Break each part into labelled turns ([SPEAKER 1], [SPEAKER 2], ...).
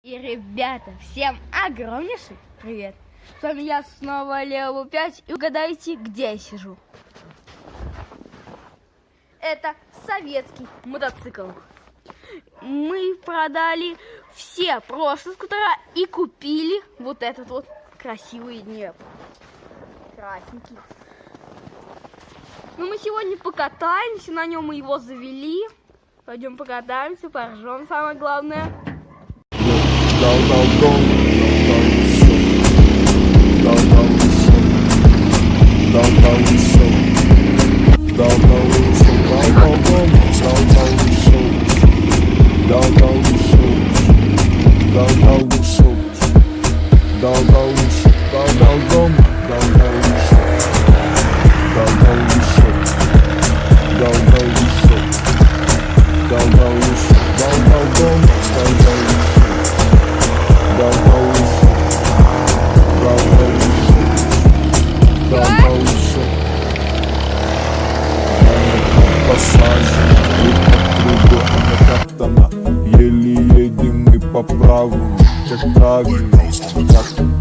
[SPEAKER 1] И, ребята, всем огромнейший привет! С вами я снова Лео 5, и угадайте, где я сижу. Это советский мотоцикл. Мы продали все прошлые скутера и купили вот этот вот красивый Днепр. Красненький. Ну, мы сегодня покатаемся, на нем мы его завели. Пойдем покатаемся, поржем, самое главное.
[SPEAKER 2] Еле едем мы по праву, как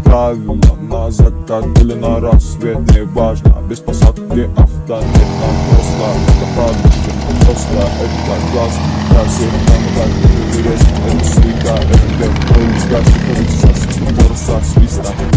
[SPEAKER 2] правило, на закат или на рассвет, не важно, без посадки авто нет, нам просто автоподушка, просто это классно, красиво, нам так интересно, это всегда, это для полиска, сейчас, скоро со свиста.